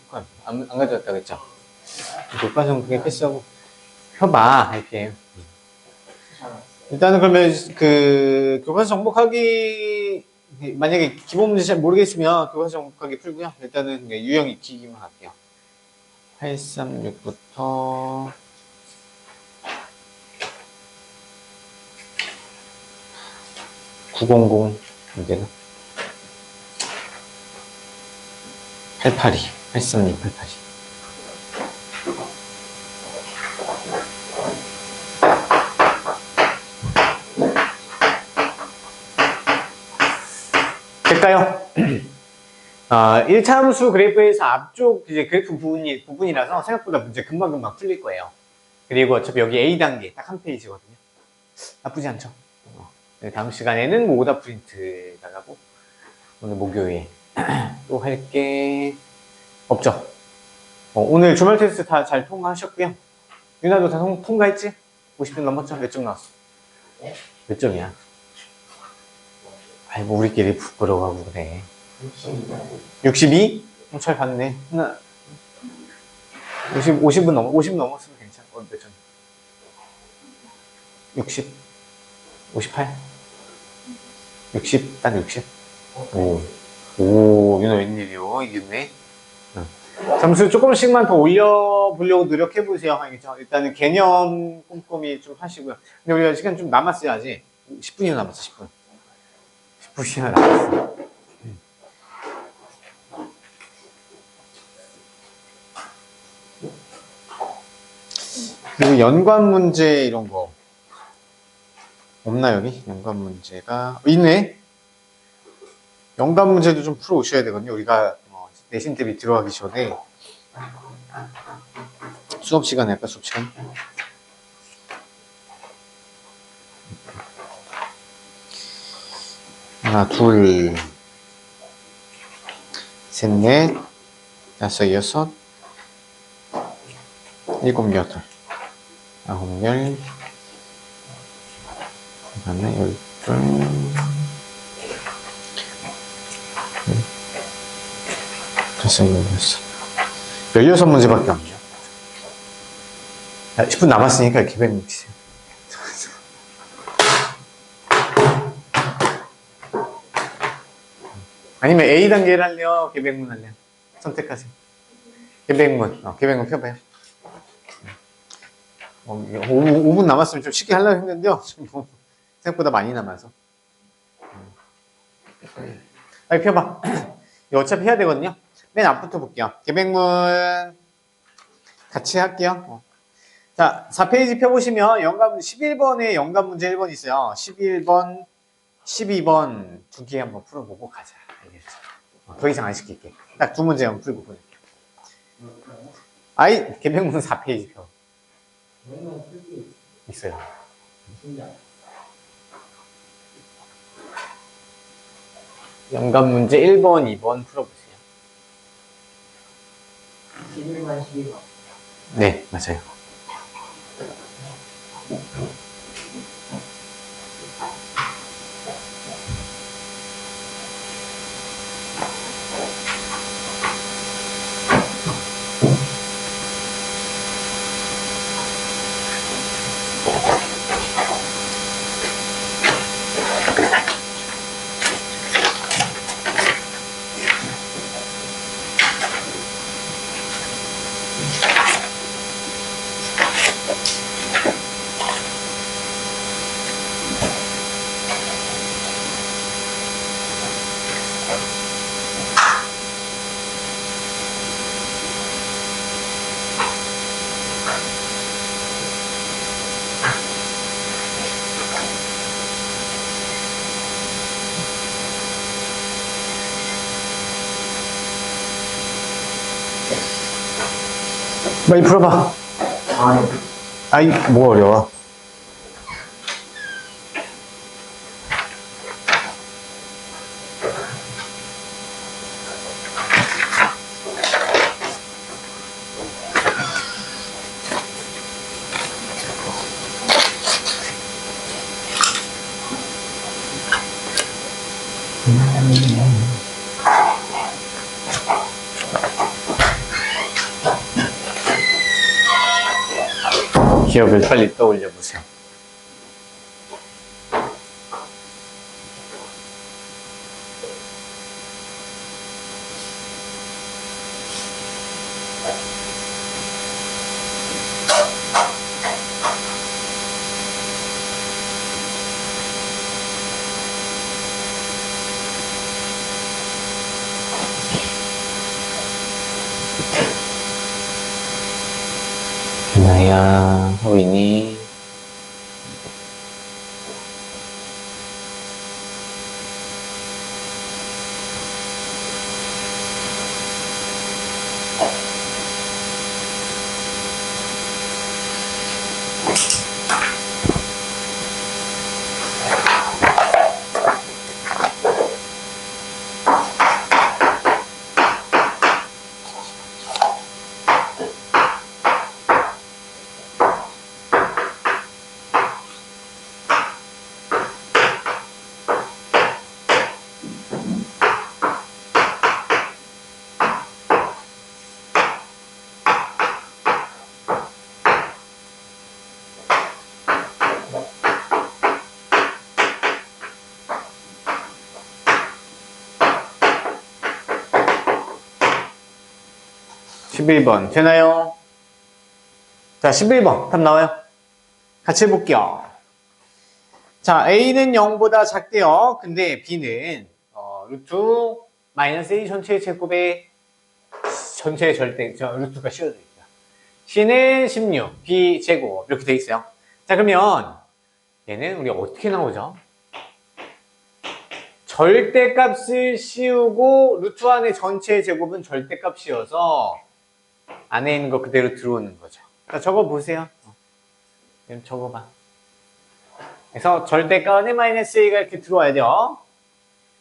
Speaker 1: 안 가져왔다 그랬죠? 교과서 그게 패스하고 펴봐 RPM. 일단은 그러면 그 교과서 정복하기 만약에 기본 문제 잘 모르겠으면 교과서 정복하기 풀고요. 일단은 유형 익히기만 할게요. 836부터 900 문제는 882, 836, 882. 될까요? 1차 함수 그래프에서 앞쪽 이제 그래프 부분이라서 생각보다 문제 금방금방 풀릴 거예요. 그리고 어차피 여기 A단계 딱 한 페이지거든요. 나쁘지 않죠? 다음 시간에는 뭐 오답 프린트 나가고 오늘 목요일 또 할 게 없죠. 오늘 주말 테스트 다 잘 통과하셨고요. 유나도 다 통과했지? 50점 넘었죠? 몇 점 나왔어? 몇 점이야? 아이 뭐 우리끼리 부끄러워하고 그래. 62? 잘 봤네. 하나 50은 넘어 50 넘었으면 괜찮아. 몇 점? 60? 58? 60? 딱 60? 오, 유나 웬일이요? 이겼네. 점수 조금씩만 더 올려보려고 노력해보세요. 알겠죠? 일단은 개념 꼼꼼히 좀 하시고요. 근데 우리가 시간 좀 남았어요, 아직. 10분이나 남았어, 10분. 10분이나 남았어. 그리고 연관 문제 이런 거. 없나, 여기? 연관 문제가. 있네? 연관 문제도 좀 풀어 오셔야 되거든요. 우리가 내신 대비 들어가기 전에. 수업 시간에 할까, 수업 시간? 하나, 둘, 셋, 넷, 다섯, 여섯, 일곱, 여덟, 아홉, 열, 하나, 열, 다섯, 여섯. 16문제밖에 없네요. 10분 남았으니까 이렇게 배치세요. 아니면 A 단계를 할래요? 계백문 할래요? 선택하세요. 계백문 펴봐요. 5분 남았으면 좀 쉽게 하려고 했는데요. 생각보다 많이 남아서. 빨리 펴봐. 이거 어차피 해야 되거든요. 맨 앞부터 볼게요. 계백문 같이 할게요. 자, 4페이지 펴보시면 11번에 연관 문제 1번 있어요. 11번, 12번 두 개 한번 풀어보고 가자. 알겠죠? 더 이상 안 시킬게. 딱 두 문제만 풀고 보낼게요. 아이, 계백문 4페이지 펴. 있어요. 연관 문제 1번, 2번 풀어보세요.
Speaker 2: 11번, 12번.
Speaker 1: 네, 맞아요. 빨리 풀어봐. 아이, 뭐 어려워. 기억을 빨리 떠올려 보세요. 나야, 하고 있니? 십일 번 되나요? 자, 11번 답 나와요. 같이 해볼게요. 자, A는 0보다 작대요. 근데 B는 루트 마이너스 A 전체의 제곱에 전체의 루트가 씌워져 있다. C는 16, B 제곱 이렇게 돼 있어요. 자, 그러면 얘는 우리가 어떻게 나오죠? 절대값을 씌우고 루트 안에 전체의 제곱은 절대값이어서 안에 있는 거 그대로 들어오는 거죠. 자, 적어보세요. 적어봐. 그래서 절대값 안에 마이너스 A가 이렇게 들어와야 돼요.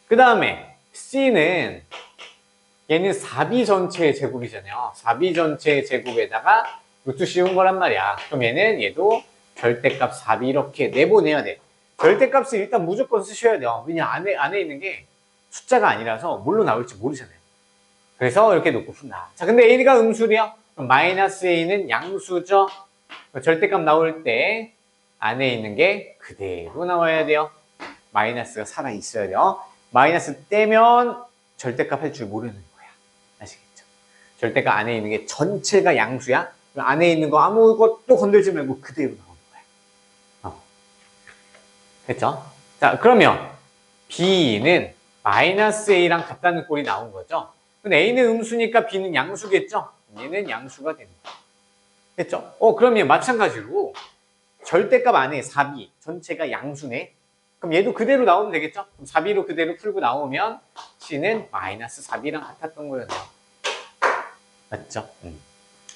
Speaker 1: 그 다음에 C는 얘는 4B 전체의 제곱이잖아요. 4B 전체의 제곱에다가 루트 씌운 거란 말이야. 그럼 얘도 절대값 4B 이렇게 내보내야 돼. 절대값을 일단 무조건 쓰셔야 돼요. 왜냐 안에 있는 게 숫자가 아니라서 뭘로 나올지 모르잖아요. 그래서 이렇게 놓고 푼다. 자, 근데 A가 음수래요. 그럼 마이너스 A는 양수죠. 절대값 나올 때 안에 있는 게 그대로 나와야 돼요. 마이너스가 살아있어야 돼요. 마이너스 떼면 절대값 할 줄 모르는 거야. 아시겠죠? 절대값 안에 있는 게 전체가 양수야. 그럼 안에 있는 거 아무것도 건들지 말고 그대로 나오는 거야. 됐죠? 자, 그러면 B는 마이너스 A랑 같다는 꼴이 나온 거죠. 근데 A는 음수니까 B는 양수겠죠? 얘는 양수가 되는 거야. 됐죠? 그러면 마찬가지로 절대값 안에 4B 전체가 양수네. 그럼 얘도 그대로 나오면 되겠죠? 그럼 4B로 그대로 풀고 나오면 C는 마이너스 4B랑 같았던 거였네요. 맞죠?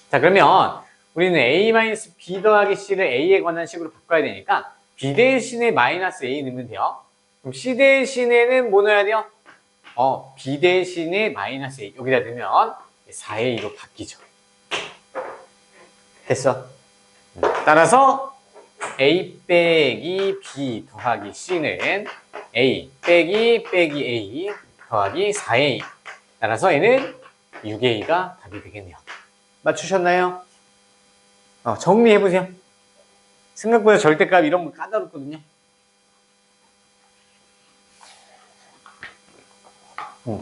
Speaker 1: 자, 그러면 우리는 A-B 더하기 C를 A에 관한 식으로 바꿔야 되니까 B 대신에 마이너스 A 넣으면 돼요. 그럼 C 대신에는 뭐 넣어야 돼요? B 대신에 마이너스 A 여기다 넣으면 4A로 바뀌죠. 됐어? 따라서 A 빼기 B 더하기 C는 A 빼기 A 더하기 4A. 따라서 얘는 6A가 답이 되겠네요. 맞추셨나요? 정리해보세요. 생각보다 절대값 이런 거 까다롭거든요.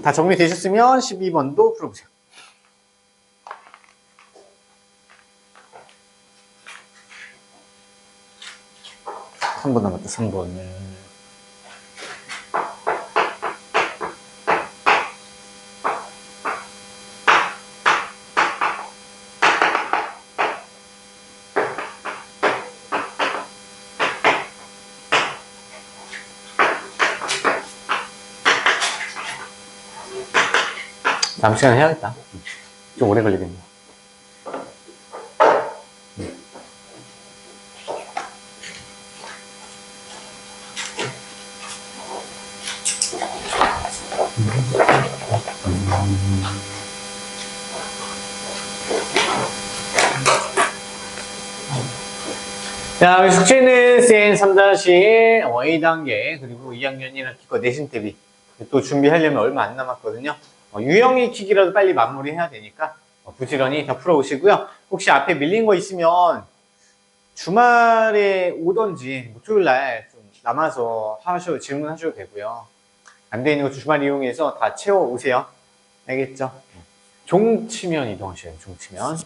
Speaker 1: 다 정리되셨으면 12번도 풀어보세요. 3번 남았다, 3번. 다음 시간에 해야겠다. 좀 오래 걸리겠네요. 자, 우리 숙제는 CN 3-1 A단계 그리고 2학년이랑 기껏 내신 대비 또 준비하려면 얼마 안 남았거든요. 유형 익히기라도 빨리 마무리해야 되니까 부지런히 다 풀어오시고요. 혹시 앞에 밀린 거 있으면 주말에 오던지 뭐 토요일 날 좀 남아서 질문하셔도 되고요. 안 돼 있는 거 주말 이용해서 다 채워 오세요. 알겠죠? 종 치면 이동하셔요. 종 치면.